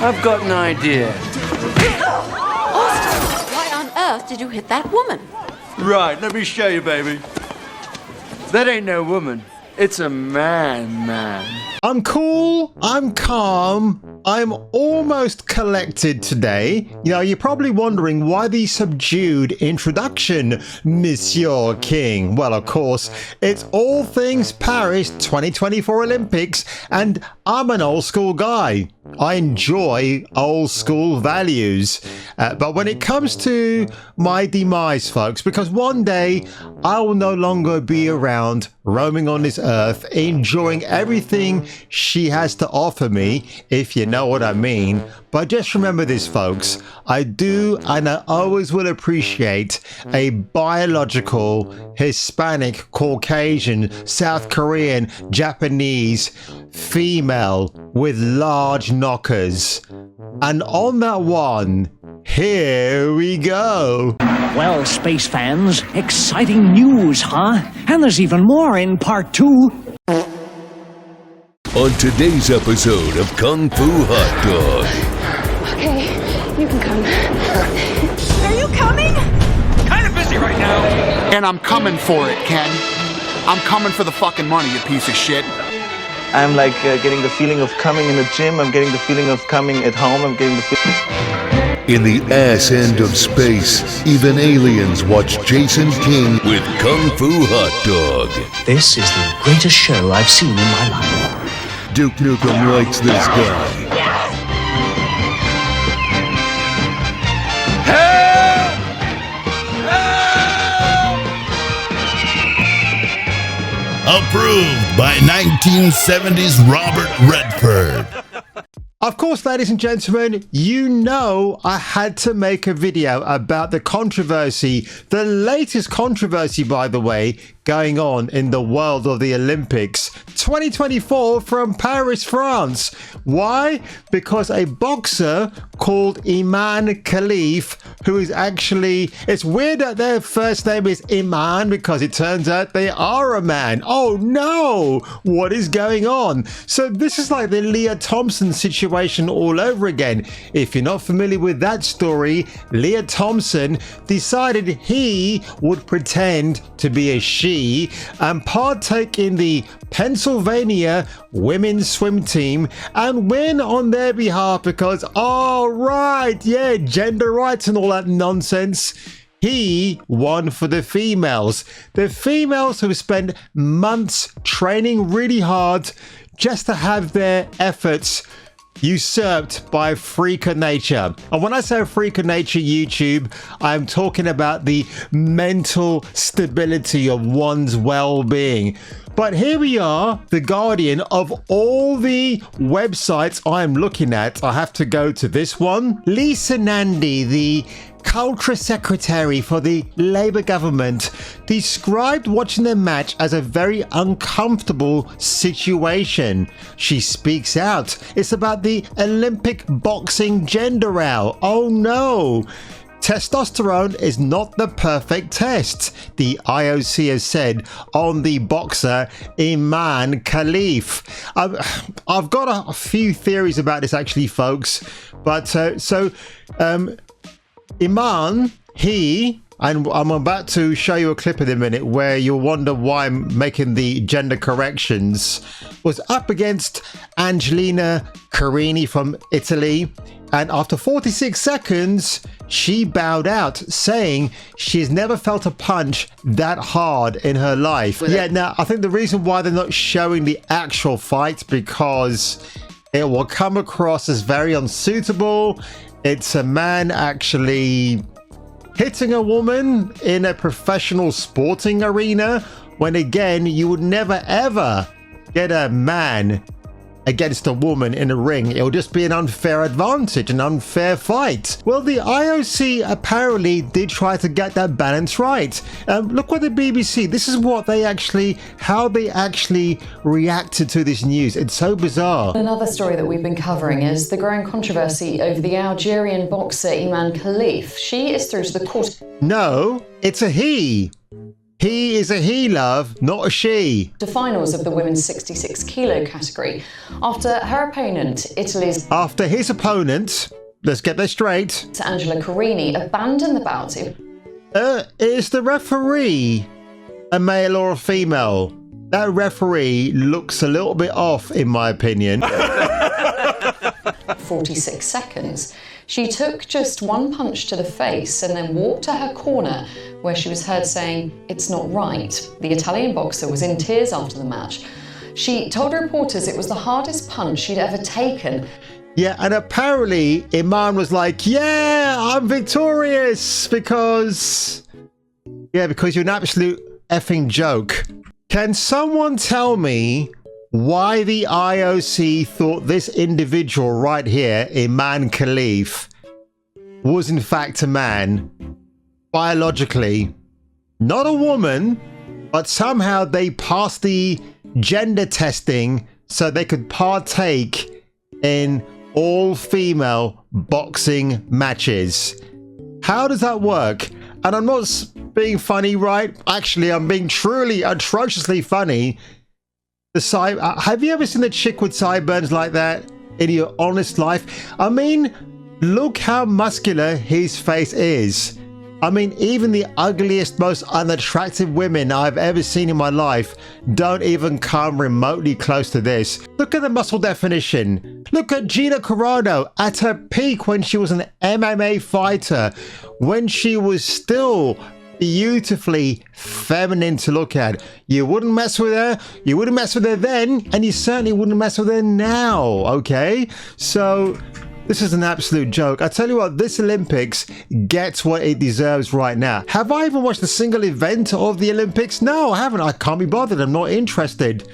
I've got an idea. Austin, why on earth did you hit that woman? Right, let me show you, baby. That ain't no woman. It's a man. I'm cool, I'm calm, I'm almost collected today. You know, you're probably wondering why the subdued introduction, Monsieur King. Well, of course, it's all things Paris 2024 Olympics, and I'm an old school guy. I enjoy old school values. But when it comes to my demise, folks, because one day I will no longer be around roaming on this earth, enjoying everything she has to offer me, if you know what I mean. But just remember this, folks, I do and I always will appreciate a biological Hispanic, Caucasian, South Korean, Japanese female with large knockers. And on that one, here we go. Well, space fans, exciting news, huh? And there's even more in part 2. On today's episode of Kung Fu Hot Dog. Okay, you can come. Are you coming? Kind of busy right now. And I'm coming for it, Ken. I'm coming for the fucking money, you piece of shit. I'm like getting the feeling of coming in the gym. I'm getting the feeling of coming at home. I'm getting the feeling. In the ass end of space, even aliens watch Jason King with Kung Fu Hot Dog. This is the greatest show I've seen in my life. Duke Nukem likes this guy. Help! Help! Approved by 1970s Robert Redford. Of course, ladies and gentlemen, you know I had to make a video about the controversy, the latest controversy, by the way, going on in the world of the Olympics 2024 from Paris, France. Why? Because a boxer called Imane Khelif, who is actually, it's weird that their first name is Iman because it turns out they are a man. Oh no, what is going on? So this is like the Leah Thompson situation all over again. If you're not familiar with that story, Leah Thompson decided he would pretend to be a she and partake in the Pennsylvania women's swim team and win on their behalf because, all right, yeah, gender rights and all that nonsense. He won for the females who spent months training really hard just to have their efforts usurped by a freak of nature. And when I say a freak of nature, YouTube, I'm talking about the mental stability of one's well-being. But here we are, the Guardian, of all the websites I'm looking at, I have to go to this one. Lisa Nandy, the Culture Secretary for the Labour government, described watching the match as a very uncomfortable situation. She speaks out. It's about the Olympic boxing gender row. Oh no. Testosterone is not the perfect test, the IOC has said on the boxer Imane Khelif. I've got a few theories about this actually, folks. But Imane, and I'm about to show you a clip in a minute where you'll wonder why I'm making the gender corrections, was up against Angelina Carini from Italy. And after 46 seconds, she bowed out, saying she's never felt a punch that hard in her life. Yeah, now, I think the reason why they're not showing the actual fight because it will come across as very unsuitable. It's a man actually hitting a woman in a professional sporting arena, when again, you would never ever get a man against a woman in a ring. It'll just be an unfair advantage, an unfair fight. Well, the IOC apparently did try to get that balance right. Look what the BBC, this is what they actually, how they actually reacted to this news. It's so bizarre. Another story that we've been covering is the growing controversy over the Algerian boxer Imane Khelif. She is through to the court. No, it's a he. He is a he, love, not a she. The finals of the women's 66 kilo category after her opponent, Italy's... After his opponent, let's get this straight, Angela Carini, abandoned the bout. Is the referee a male or a female? That referee looks a little bit off, in my opinion. 46 seconds. She took just one punch to the face and then walked to her corner, where she was heard saying, "It's not right." The Italian boxer was in tears after the match. She told reporters it was the hardest punch she'd ever taken. Yeah, and apparently Imane was like, "Yeah, I'm victorious because you're an absolute effing joke." Can someone tell me why the IOC thought this individual right here, Imane Khelif, was in fact a man, biologically, not a woman, but somehow they passed the gender testing so they could partake in all-female boxing matches? How does that work? And I'm not being funny, right? Actually, I'm being truly atrociously funny. Have you ever seen a chick with sideburns like that in your honest life? I mean, look how muscular his face is. I mean, even the ugliest, most unattractive women I've ever seen in my life don't even come remotely close to this. Look at the muscle definition. Look at Gina Carano at her peak when she was an MMA fighter, when she was still beautifully feminine to look at. You wouldn't mess with her, you wouldn't mess with her then, and you certainly wouldn't mess with her now, okay? So this is an absolute joke. I tell you what, this Olympics gets what it deserves right now. Have I even watched a single event of the Olympics? No, I haven't. I can't be bothered. I'm not interested.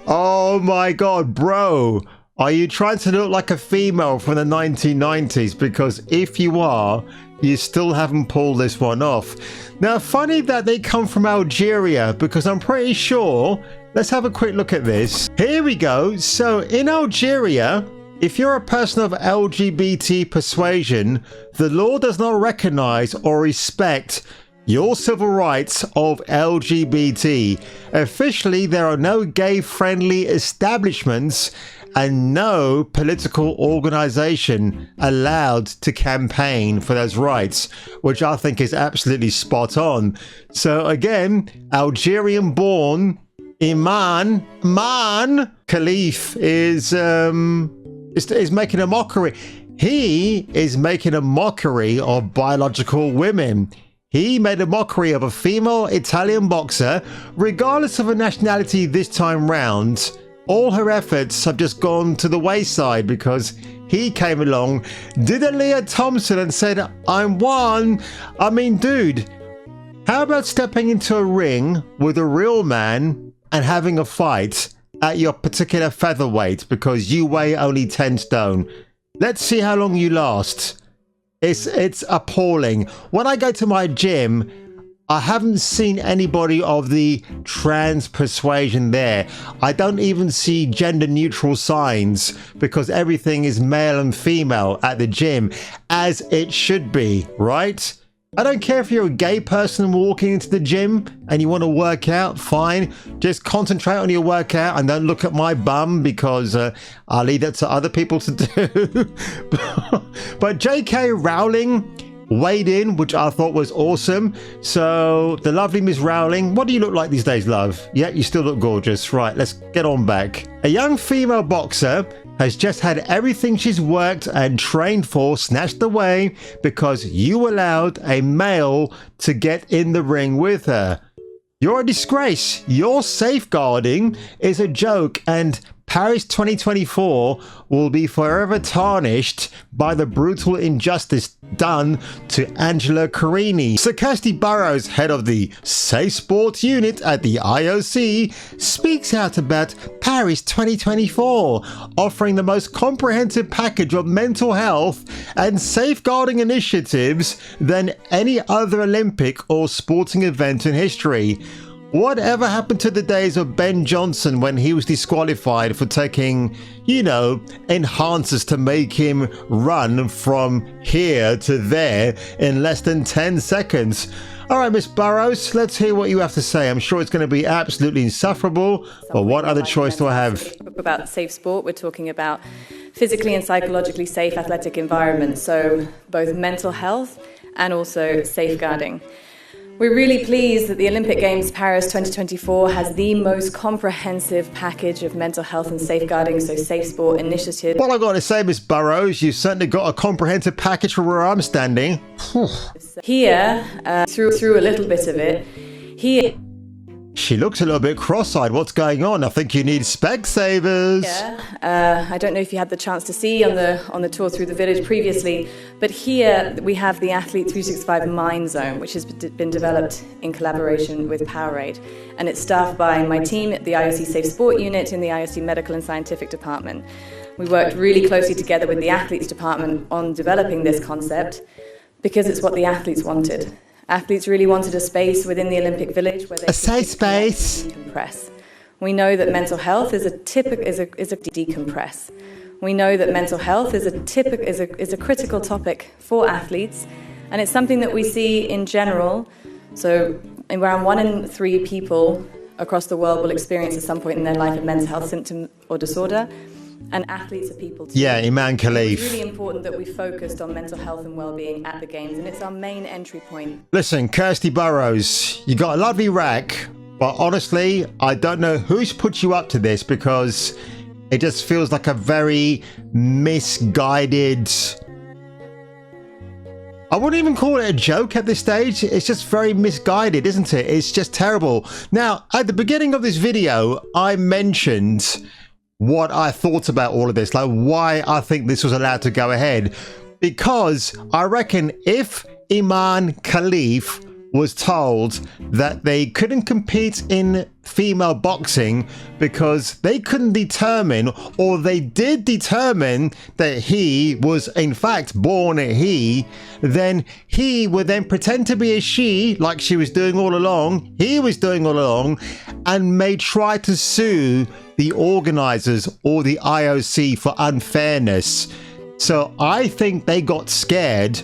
Oh my god, bro. Are you trying to look like a female from the 1990s? Because if you are, you still haven't pulled this one off. Now, funny that they come from Algeria, because I'm pretty sure... Let's have a quick look at this. Here we go. So, in Algeria, if you're a person of LGBT persuasion, the law does not recognize or respect your civil rights of LGBT. Officially, there are no gay-friendly establishments and no political organization allowed to campaign for those rights, which I think is absolutely spot on. So again, Algerian-born Imane Khelif is making a mockery. He is making a mockery of biological women. He made a mockery of a female Italian boxer, regardless of her nationality this time round. All her efforts have just gone to the wayside because he came along, did a Leah Thompson and said, "I'm one." I mean, dude, how about stepping into a ring with a real man and having a fight at your particular featherweight because you weigh only 10 stone? Let's see how long you last. It's appalling. When I go to my gym, I haven't seen anybody of the trans persuasion there. I don't even see gender neutral signs because everything is male and female at the gym, as it should be, right? I don't care if you're a gay person walking into the gym and you want to work out, fine. Just concentrate on your workout and don't look at my bum because I'll leave that to other people to do. But J.K. Rowling weighed in, which I thought was awesome. So the lovely Miss Rowling, what do you look like these days, love? Yeah, you still look gorgeous. Right, let's get on back. A young female boxer has just had everything she's worked and trained for snatched away because you allowed a male to get in the ring with her. You're a disgrace. Your safeguarding is a joke, and Paris 2024 will be forever tarnished by the brutal injustice done to Angela Carini. Sir Kirsty Burrows, head of the Safe Sports Unit at the IOC, speaks out about Paris 2024, offering the most comprehensive package of mental health and safeguarding initiatives than any other Olympic or sporting event in history. Whatever happened to the days of Ben Johnson when he was disqualified for taking, you know, enhancers to make him run from here to there in less than 10 seconds? All right, Miss Burrows, let's hear what you have to say. I'm sure it's going to be absolutely insufferable, but what other choice do I have? About safe sport, we're talking about physically and psychologically safe athletic environments, so both mental health and also safeguarding. We're really pleased that the Olympic Games Paris 2024 has the most comprehensive package of mental health and safeguarding, so safe sport initiatives. Well, I've got to say, Miss Burrows, you've certainly got a comprehensive package for where I'm standing. Here, through a little bit of it, here... She looks a little bit cross-eyed. What's going on? I think you need Specsavers. Yeah, I don't know if you had the chance to see on the tour through the village previously, but here we have the Athlete 365 Mind Zone, which has been developed in collaboration with Powerade, and it's staffed by my team at the IOC Safe Sport Unit in the IOC Medical and Scientific Department. We worked really closely together with the Athletes Department on developing this concept because it's what the athletes wanted. Athletes really wanted a space within the Olympic Village where they a safe space decompress. We know that mental health is a decompress. We know that mental health is a critical topic for athletes, and it's something that we see in general. So around 1 in 3 people across the world will experience at some point in their life a mental health symptom or disorder. And athletes are people too. Yeah, Imane Khelif. It's really important that we focused on mental health and well-being at the Games, and it's our main entry point. Listen, Kirsty Burrows, you got a lovely rack, but honestly, I don't know who's put you up to this because it just feels like a very misguided... I wouldn't even call it a joke at this stage. It's just very misguided, isn't it? It's just terrible. Now, at the beginning of this video, I mentioned what I thought about all of this, like why I think this was allowed to go ahead, because I reckon if Imane Khelif was told that they couldn't compete in female boxing because they couldn't determine, or they did determine that he was in fact born a he, then he would then pretend to be a she, like she was doing all along, he was doing all along, and may try to sue the organizers or the IOC for unfairness. So I think they got scared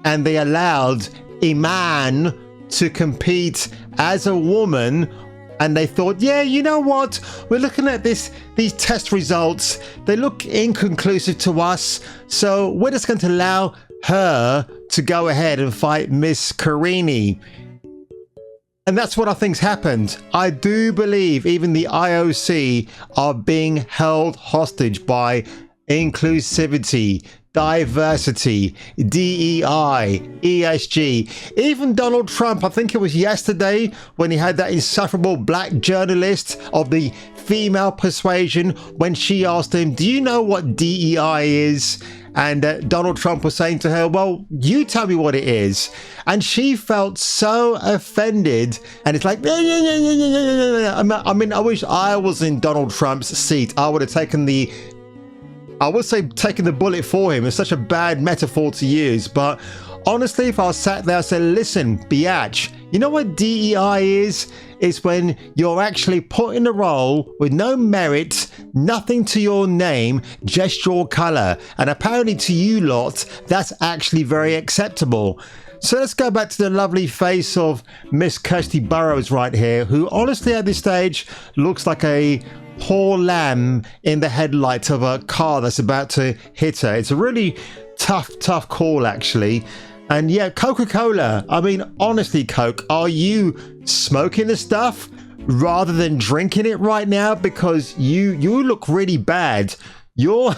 and they allowed Imane to compete as a woman, and they thought, yeah, you know what, we're looking at these test results, they look inconclusive to us, so we're just going to allow her to go ahead and fight Miss Carini. And that's what I think's happened. I do believe even the IOC are being held hostage by inclusivity, diversity, DEI, ESG. Even Donald Trump, I think it was yesterday when he had that insufferable black journalist of the female persuasion, when she asked him, do you know what DEI is? And Donald Trump was saying to her, well, you tell me what it is. And she felt so offended. And it's like, I mean, I wish I was in Donald Trump's seat. I would have taken the, I would say taking the bullet for him. It's such a bad metaphor to use. But honestly, if I was sat there, I said, listen, biatch, you know what DEI is? It's when you're actually put in a role with no merit, nothing to your name, just your colour. And apparently to you lot, that's actually very acceptable. So let's go back to the lovely face of Miss Kirsty Burrows right here, who honestly at this stage looks like a poor lamb in the headlights of a car that's about to hit her. It's a really tough call actually. And yeah, Coca-Cola, I mean, honestly, Coke, are you smoking the stuff rather than drinking it right now? Because you look really bad. You're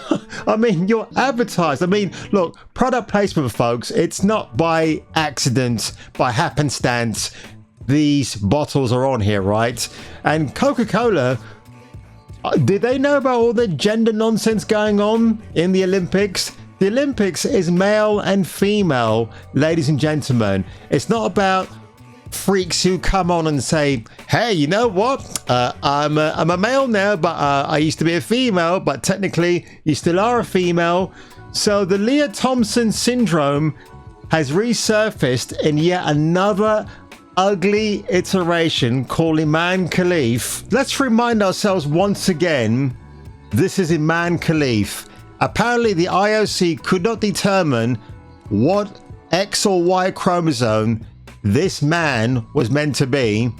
advertised. I mean, look, product placement, folks, it's not by accident, by happenstance, these bottles are on here, right? And Coca-Cola, did they know about all the gender nonsense going on in the Olympics? The Olympics is male and female, ladies and gentlemen. It's not about freaks who come on and say, hey, you know what? I'm a male now, but I used to be a female, but technically you still are a female. So the Leah Thompson syndrome has resurfaced in yet another ugly iteration called Imane Khelif. Let's remind ourselves once again, this is Imane Khelif. Apparently the IOC could not determine what X or Y chromosome this man was meant to be,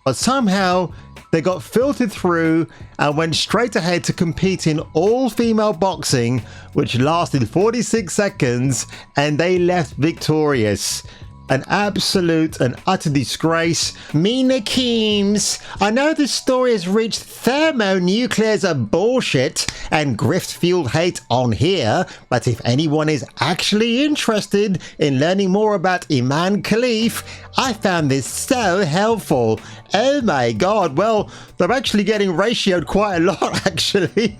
but somehow they got filtered through and went straight ahead to compete in all-female boxing, which lasted 46 seconds, and they left victorious. An absolute and utter disgrace. Mina Keems, I know this story has reached thermonuclears of bullshit and grift-fueled hate on here, but if anyone is actually interested in learning more about Imane Khelif, I found this so helpful. Oh my god, well, they're actually getting ratioed quite a lot, actually.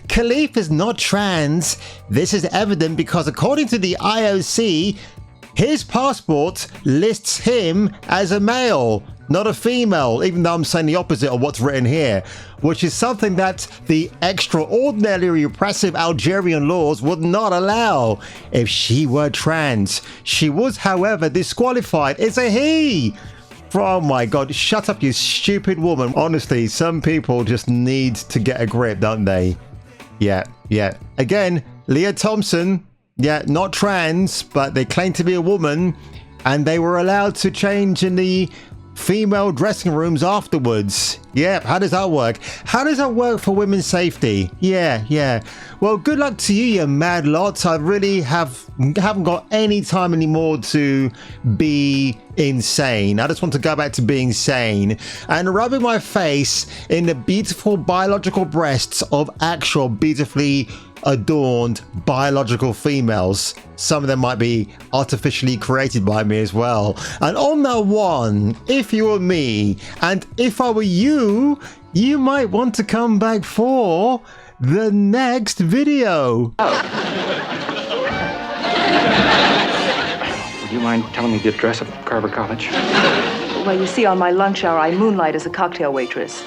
Khelif is not trans. This is evident because according to the IOC, his passport lists him as a male, not a female, even though I'm saying the opposite of what's written here, which is something that the extraordinarily repressive Algerian laws would not allow if she were trans. She was, however, disqualified. It's a he! Oh my god, shut up, you stupid woman. Honestly, some people just need to get a grip, don't they? Yeah. Again, Leah Thompson, yeah, not trans, but they claim to be a woman, and they were allowed to change in the female dressing rooms afterwards. Yeah, how does that work? How does that work for women's safety? Yeah. Well, good luck to you, you mad lots. I really haven't got any time anymore to be insane. I just want to go back to being sane and rubbing my face in the beautiful biological breasts of actual beautifully adorned biological females. Some of them might be artificially created by me as well. And on that one, if you were me and if I were you, you might want to come back for the next video. Would you mind telling me the address of Carver College? Well, you see, on my lunch hour, I moonlight as a cocktail waitress.